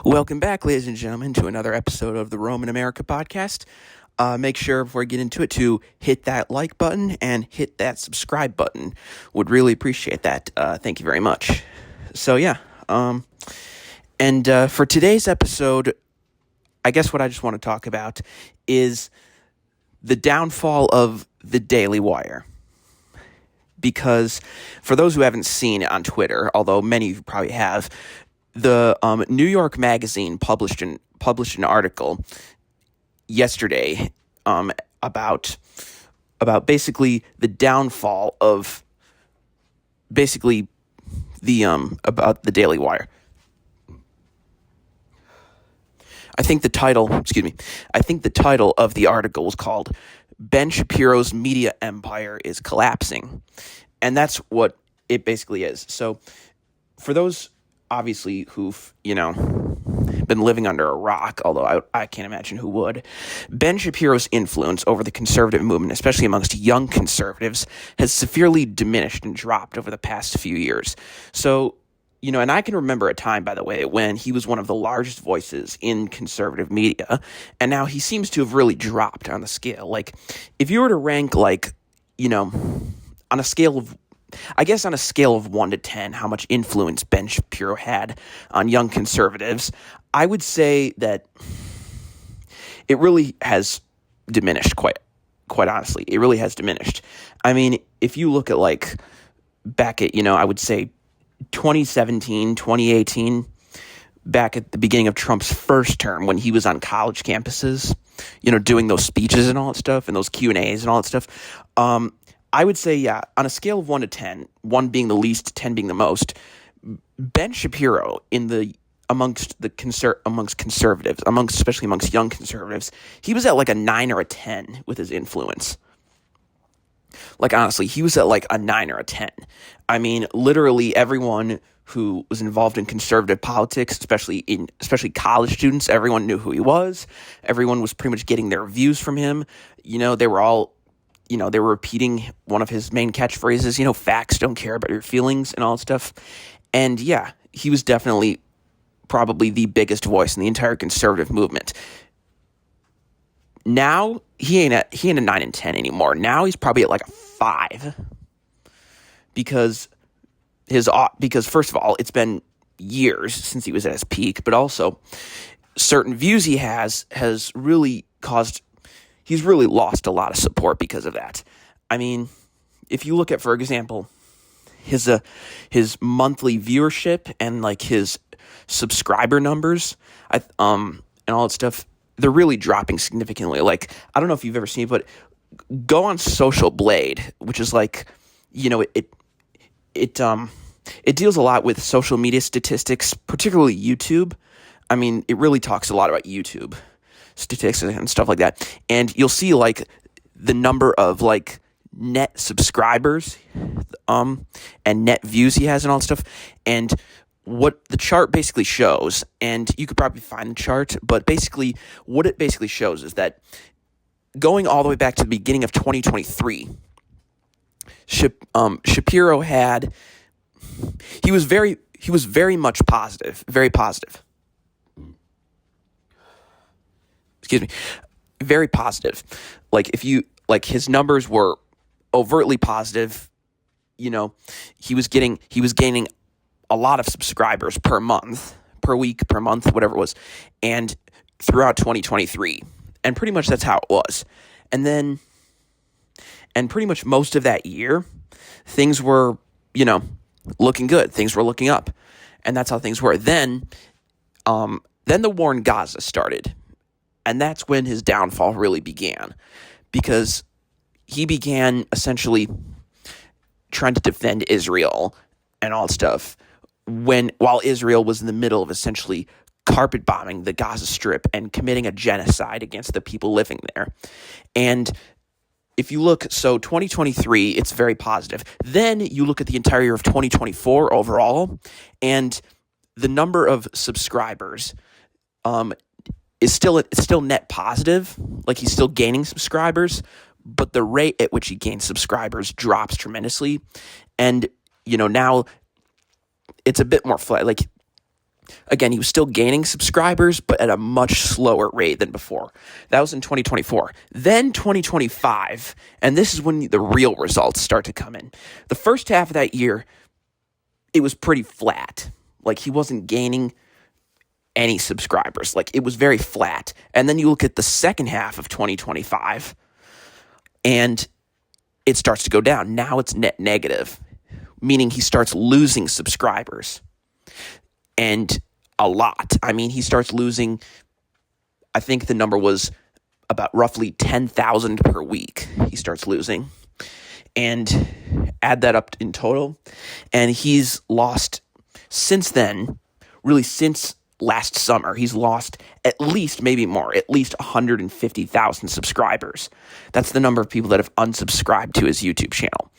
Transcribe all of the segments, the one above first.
Welcome back, ladies and gentlemen, to another episode of the Roman America podcast. Make sure before I get into it to hit that like button and hit that subscribe button. Would really appreciate that. Thank you very much. So yeah, for today's episode, I guess what I just want to talk about is the downfall of the Daily Wire. Because for those who haven't seen it on Twitter, although many of you probably have, the New York Magazine published an article yesterday about basically the downfall of basically the about the Daily Wire. I think the title of the article was called "Ben Shapiro's Media Empire is Collapsing," and that's what it basically is. So, for those obviously who've been living under a rock, although I can't imagine who would, Ben Shapiro's influence over the conservative movement, especially amongst young conservatives, has severely diminished and dropped over the past few years. So, and I can remember a time, by the way, when he was one of the largest voices in conservative media, and now he seems to have really dropped on the scale. Like, if you were to rank, on a scale of 1 to 10, how much influence Ben Shapiro had on young conservatives, I would say that it really has diminished, quite honestly. It really has diminished. I mean, if you look at, back at, I would say 2017, 2018, back at the beginning of Trump's first term when he was on college campuses, doing those speeches and all that stuff and those Q&As and all that stuff, I would say, yeah, on a scale of 1 to 10, 1 being the least, 10 being the most, Ben Shapiro amongst conservatives, especially amongst young conservatives, he was at a 9 or a 10 with his influence. Honestly, he was at a 9 or a 10. I mean, literally everyone who was involved in conservative politics, especially college students, everyone knew who he was. Everyone was pretty much getting their views from him. They were all they were repeating one of his main catchphrases, facts don't care about your feelings and all that stuff. And yeah, he was definitely probably the biggest voice in the entire conservative movement. Now, he ain't a 9 and 10 anymore. Now he's probably at a 5. Because first of all, it's been years since he was at his peak, but also certain views he has really caused... He's really lost a lot of support because of that. I mean, if you look at, for example, his monthly viewership and his subscriber numbers, and all that stuff, they're really dropping significantly. I don't know if you've ever seen it, but go on Social Blade, which is it deals a lot with social media statistics, particularly YouTube. I mean, it really talks a lot about YouTube statistics and stuff like that, and you'll see the number of net subscribers and net views he has and all that stuff, and what the chart basically shows, and you could probably find the chart, but basically what it basically shows is that going all the way back to the beginning of 2023, Shapiro he was very much positive, very positive. Excuse me, very positive. If you, his numbers were overtly positive, he was gaining a lot of subscribers per month, per week, per month, whatever it was, and throughout 2023. And pretty much that's how it was. And pretty much most of that year, things were, looking good. Things were looking up. And that's how things were. Then the war in Gaza started. And that's when his downfall really began, because he began essentially trying to defend Israel and all that stuff while Israel was in the middle of essentially carpet bombing the Gaza Strip and committing a genocide against the people living there. And if you look, so 2023, it's very positive. Then you look at the entire year of 2024 overall, and the number of subscribers it's still net positive, he's still gaining subscribers, but the rate at which he gains subscribers drops tremendously. And, now it's a bit more flat. Again, he was still gaining subscribers, but at a much slower rate than before. That was in 2024. Then 2025, and this is when the real results start to come in. The first half of that year, it was pretty flat. Like, he wasn't gaining any subscribers. Like, it was very flat. And then you look at the second half of 2025, and it starts to go down. Now it's net negative, meaning he starts losing subscribers. And a lot. I mean, he starts losing, I think the number was about roughly 10,000 per week he starts losing. And add that up in total. And he's lost since then, really since last summer, he's lost at least, maybe more, at least 150,000 subscribers. That's the number of people that have unsubscribed to his YouTube channel.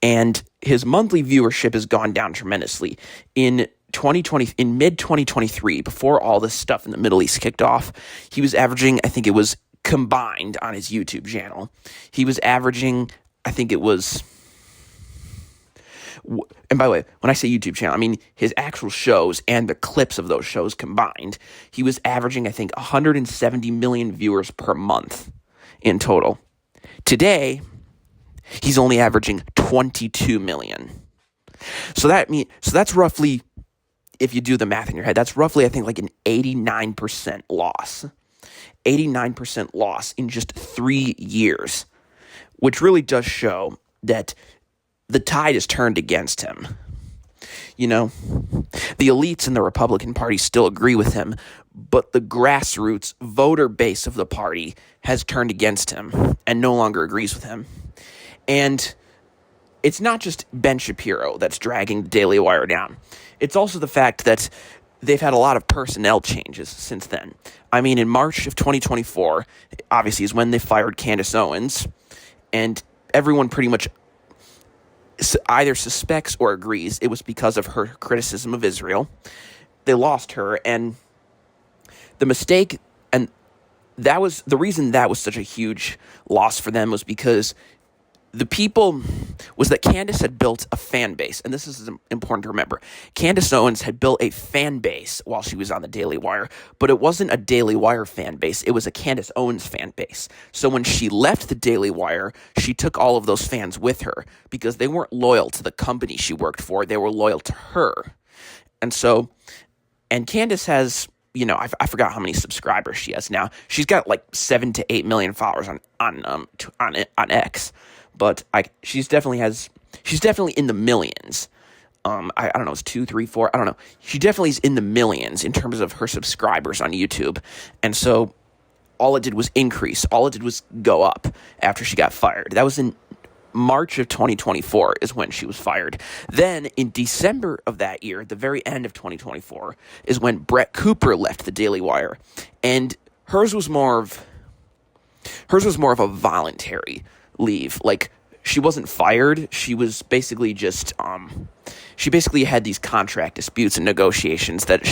And his monthly viewership has gone down tremendously. In mid-2023, before all this stuff in the Middle East kicked off, he was averaging, I think it was combined on his YouTube channel, he was averaging, I think it was, and by the way, when I say YouTube channel, I mean his actual shows and the clips of those shows combined, he was averaging, I think, 170 million viewers per month in total. Today, he's only averaging 22 million. So that's roughly, if you do the math in your head, that's roughly, I think, like an 89% loss. 89% loss in just 3 years, which really does show that the tide has turned against him. You know, the elites in the Republican Party still agree with him, but the grassroots voter base of the party has turned against him and no longer agrees with him. And it's not just Ben Shapiro that's dragging the Daily Wire down. It's also the fact that they've had a lot of personnel changes since then. I mean, in March of 2024, obviously is when they fired Candace Owens, and everyone pretty much either suspects or agrees it was because of her criticism of Israel. They lost her, and the mistake, and that was the reason that was such a huge loss for them, was because that Candace had built a fan base, and this is important to remember. Candace Owens had built a fan base while she was on the Daily Wire, but it wasn't a Daily Wire fan base. It was a Candace Owens fan base. So when she left the Daily Wire, she took all of those fans with her because they weren't loyal to the company she worked for. They were loyal to her. And Candace has, you know, I forgot how many subscribers she has now. She's got like 7 to 8 million followers on X. But she's definitely in the millions. I don't know, it's 2, 3, 4, I don't know. She definitely is in the millions in terms of her subscribers on YouTube. And so all it did was increase. All it did was go up after she got fired. That was in March of 2024 is when she was fired. Then in December of that year, at the very end of 2024, is when Brett Cooper left the Daily Wire. And hers was more of a voluntary leave. Like, she wasn't fired. She was basically just she basically had these contract disputes and negotiations that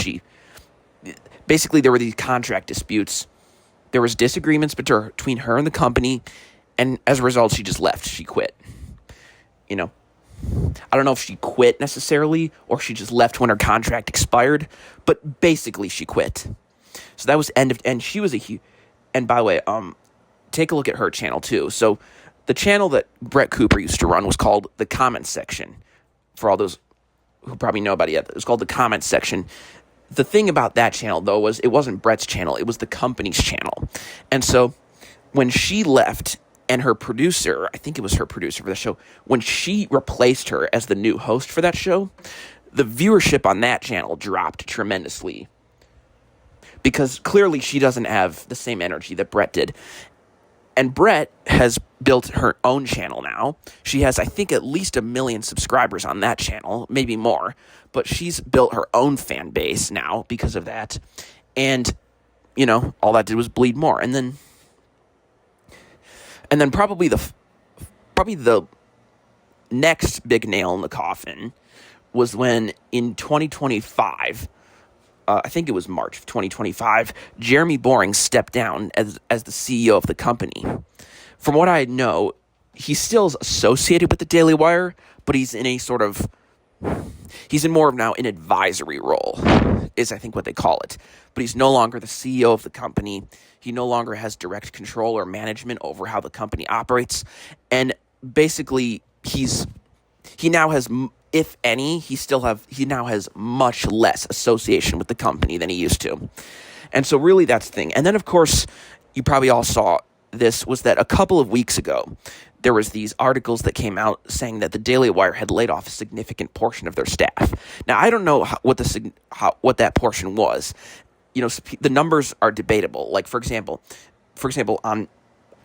there were these contract disputes. There was disagreements between her and the company, and as a result, she just left. She quit. You know, I don't know if she quit necessarily or she just left when her contract expired, but basically she quit. So that was and she was and by the way, take a look at her channel too. So the channel that Brett Cooper used to run was called The Comments Section. For all those who probably know about it yet, it was called The Comments Section. The thing about that channel, though, was it wasn't Brett's channel. It was the company's channel. And so when she left and her producer, I think it was her producer for the show, when she replaced her as the new host for that show, the viewership on that channel dropped tremendously. Because clearly she doesn't have the same energy that Brett did. And Brett has built her own channel now. She has, I think, at least 1 million subscribers on that channel, maybe more. But she's built her own fan base now because of that. And, you know, all that did was bleed more. And then probably the next big nail in the coffin was when in 2025, I think it was March of 2025, Jeremy Boring stepped down as the CEO of the company. From what I know, he still is associated with the Daily Wire, but he's in a sort of, he's in more of now an advisory role, is I think what they call it. But he's no longer the CEO of the company. He no longer has direct control or management over how the company operates. And basically, he now has, if any, he now has much less association with the company than he used to. And so really that's the thing. And then, of course, you probably all saw this, was that a couple of weeks ago, there was these articles that came out saying that the Daily Wire had laid off a significant portion of their staff. Now, I don't know what that portion was. The numbers are debatable. Like, for example, on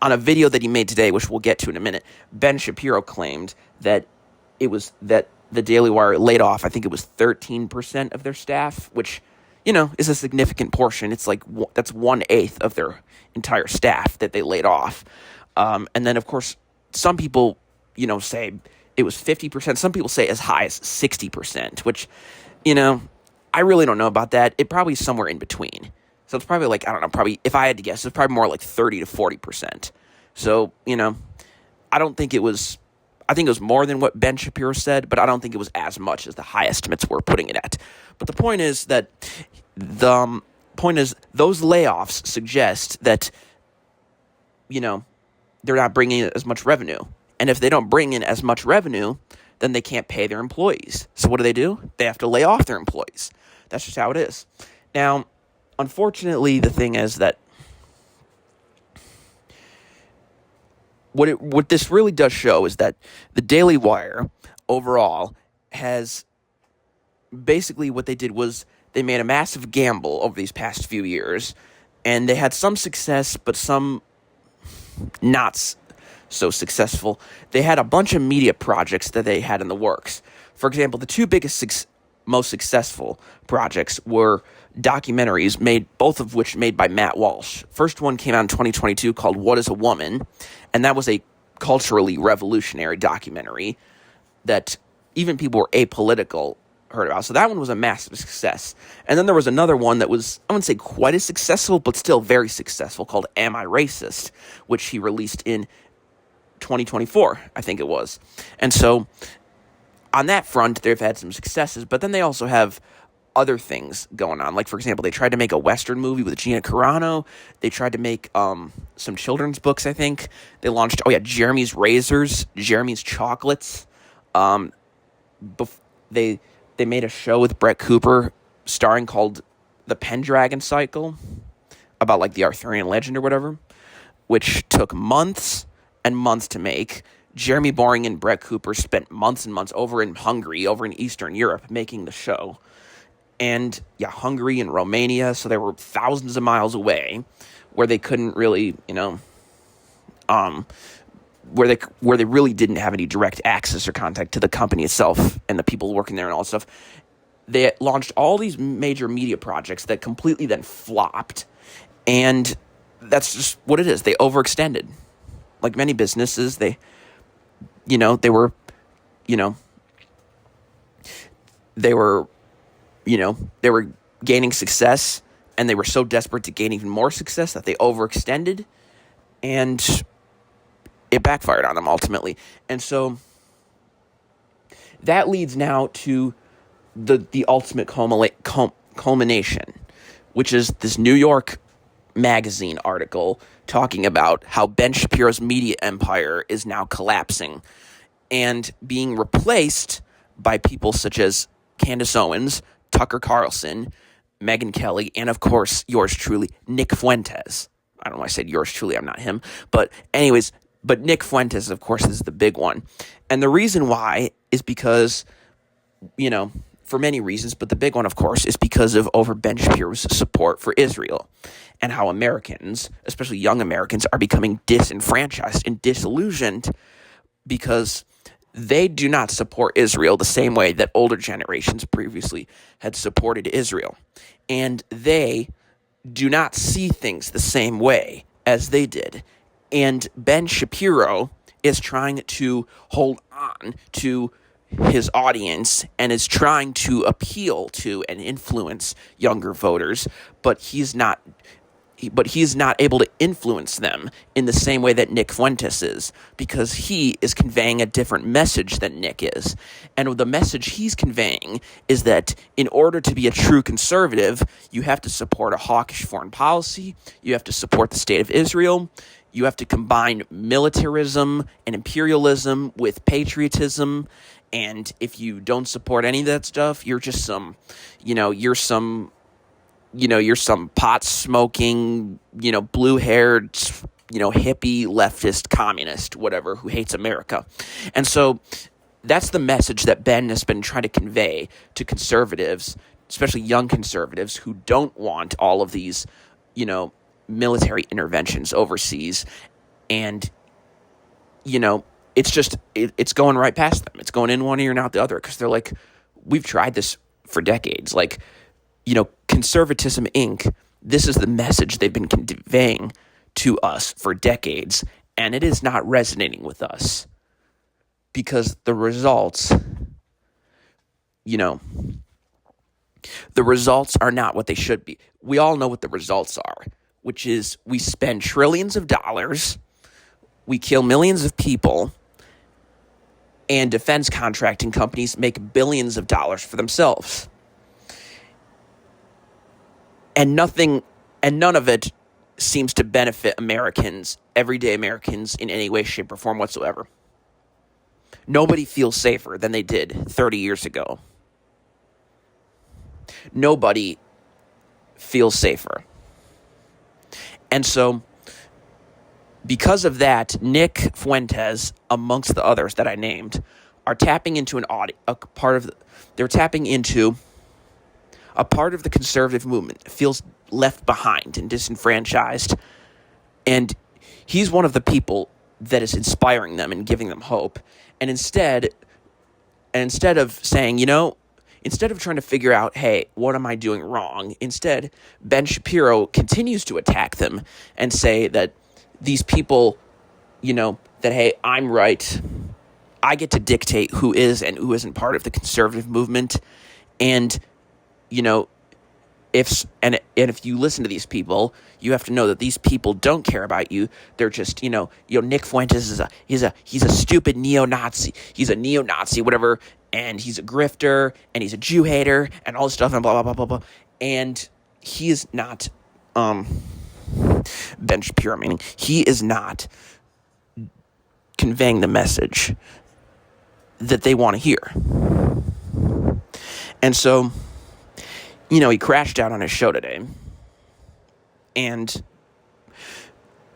a video that he made today, which we'll get to in a minute, Ben Shapiro claimed that that the Daily Wire laid off, I think it was 13% of their staff, which, is a significant portion. It's like, that's 1/8 of their entire staff that they laid off. And then, of course, some people, say it was 50%. Some people say as high as 60%, which, I really don't know about that. It probably is somewhere in between. So it's probably like, I don't know, probably, if I had to guess, it's probably more like 30 to 40%. So, I think it was more than what Ben Shapiro said, but I don't think it was as much as the high estimates were putting it at. But the point is those layoffs suggest that, they're not bringing in as much revenue. And if they don't bring in as much revenue, then they can't pay their employees. So what do? They have to lay off their employees. That's just how it is. Now, unfortunately, the thing is that what this really does show is that the Daily Wire overall has basically, what they did was they made a massive gamble over these past few years, and they had some success, but some not so successful. They had a bunch of media projects that they had in the works. For example, the two biggest, most successful projects were documentaries, both of which made by Matt Walsh. First one came out in 2022 called What is a Woman? And that was a culturally revolutionary documentary that even people who were apolitical heard about. So that one was a massive success. And then there was another one that was, I wouldn't say quite as successful, but still very successful, called Am I Racist? Which he released in 2024, I think it was. And so on that front, they've had some successes, but then they also have other things going on. Like, for example, they tried to make a Western movie with Gina Carano. They tried to make some children's books, I think. They launched, Jeremy's Razors, Jeremy's Chocolates. They made a show with Brett Cooper starring called The Pendragon Cycle, about like the Arthurian legend or whatever, which took months and months to make. Jeremy Boring and Brett Cooper spent months and months over in Hungary, over in Eastern Europe, making the show. And Hungary and Romania, so they were thousands of miles away, where they couldn't really, where they really didn't have any direct access or contact to the company itself and the people working there and all that stuff. They launched all these major media projects that completely then flopped, and that's just what it is. They overextended. Like many businesses, they were gaining success, and they were so desperate to gain even more success that they overextended, and it backfired on them ultimately. And so that leads now to the ultimate culmination, which is this New York Magazine article talking about how Ben Shapiro's media empire is now collapsing and being replaced by people such as Candace Owens, Tucker Carlson, Megyn Kelly, and of course, yours truly, Nick Fuentes. I don't know why I said yours truly, I'm not him. But anyways, Nick Fuentes, of course, is the big one. And the reason why is because, for many reasons, but the big one, of course, is because of Ben Shapiro's support for Israel and how Americans, especially young Americans, are becoming disenfranchised and disillusioned because they do not support Israel the same way that older generations previously had supported Israel. And they do not see things the same way as they did. And Ben Shapiro is trying to hold on to his audience and is trying to appeal to and influence younger voters, but he's not but he's not able to influence them in the same way that Nick Fuentes is, because he is conveying a different message than Nick is. And the message he's conveying is that in order to be a true conservative, you have to support a hawkish foreign policy, you have to support the state of Israel, you have to combine militarism and imperialism with patriotism, and if you don't support any of that stuff, you're just some pot-smoking, blue-haired, hippie, leftist, communist, whatever, who hates America. And so that's the message that Ben has been trying to convey to conservatives, especially young conservatives who don't want all of these, military interventions overseas. And, it's going right past them. It's going in one ear and out the other, because they're like, we've tried this for decades. Like, Conservatism Inc., this is the message they've been conveying to us for decades, and it is not resonating with us because the results are not what they should be. We all know what the results are, which is we spend trillions of dollars, we kill millions of people, and defense contracting companies make billions of dollars for themselves. And none of it seems to benefit Americans, everyday Americans, in any way, shape, or form whatsoever. Nobody feels safer than they did 30 years ago. Nobody feels safer. And so, because of that, Nick Fuentes, amongst the others that I named, are tapping into a part of the conservative movement that feels left behind and disenfranchised. And he's one of the people that is inspiring them and giving them hope. And instead of saying, instead of trying to figure out, hey, what am I doing wrong? Instead, Ben Shapiro continues to attack them and say that these people, that, hey, I'm right. I get to dictate who is and who isn't part of the conservative movement. And if you listen to these people, you have to know that these people don't care about you. They're just, Nick Fuentes he's a stupid neo-Nazi. He's a neo-Nazi, whatever, and he's a grifter, and he's a Jew hater, and all this stuff, and blah, blah, blah, blah, blah. And he is not, Ben Shapiro, meaning, he is not conveying the message that they want to hear. And so, he crashed out on his show today. And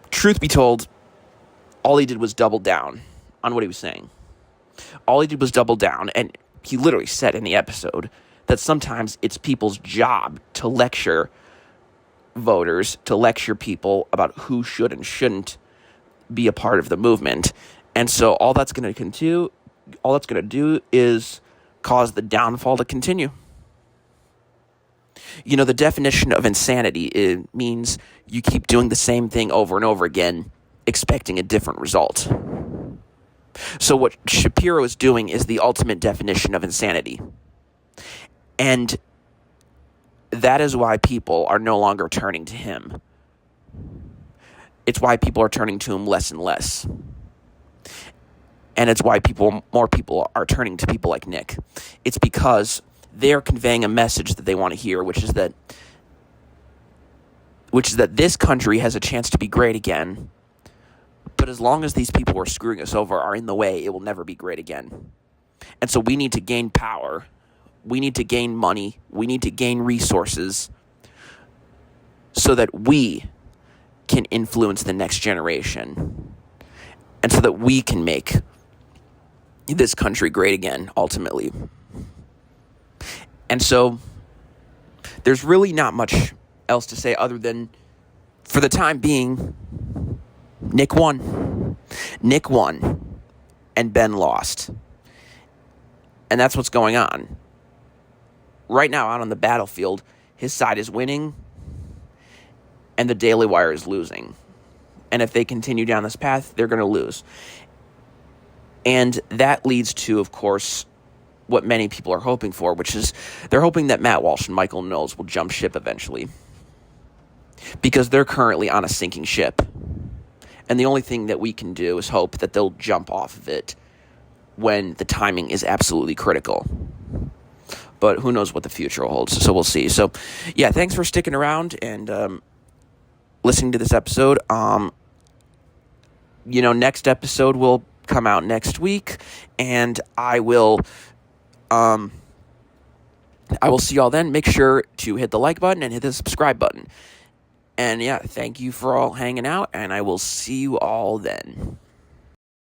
truth be told, all he did was double down on what he was saying. All he did was double down, and he literally said in the episode that sometimes it's people's job to lecture voters, to lecture people about who should and shouldn't be a part of the movement. And so all that's going to do is cause the downfall to continue. The definition of insanity, it means you keep doing the same thing over and over again, expecting a different result. So what Shapiro is doing is the ultimate definition of insanity. And that is why people are no longer turning to him. It's why people are turning to him less and less. And it's why more people are turning to people like Nick. It's because they're conveying a message that they want to hear, which is that this country has a chance to be great again. But as long as these people who are screwing us over are in the way, it will never be great again. And so we need to gain power. We need to gain money. We need to gain resources so that we can influence the next generation. And so that we can make this country great again, ultimately. And so there's really not much else to say other than, for the time being, Nick won. Nick won, and Ben lost. And that's what's going on. Right now, out on the battlefield, his side is winning, and the Daily Wire is losing. And if they continue down this path, they're going to lose. And that leads to, of course, what many people are hoping for, which is they're hoping that Matt Walsh and Michael Knowles will jump ship eventually. because they're currently on a sinking ship. And the only thing that we can do is hope that they'll jump off of it when the timing is absolutely critical. But who knows what the future holds, so we'll see. So, yeah, thanks for sticking around and listening to this episode. Next episode will come out next week, and I will see y'all then. Make sure to hit the like button and hit the subscribe button. And yeah, thank you for all hanging out, and I will see you all then.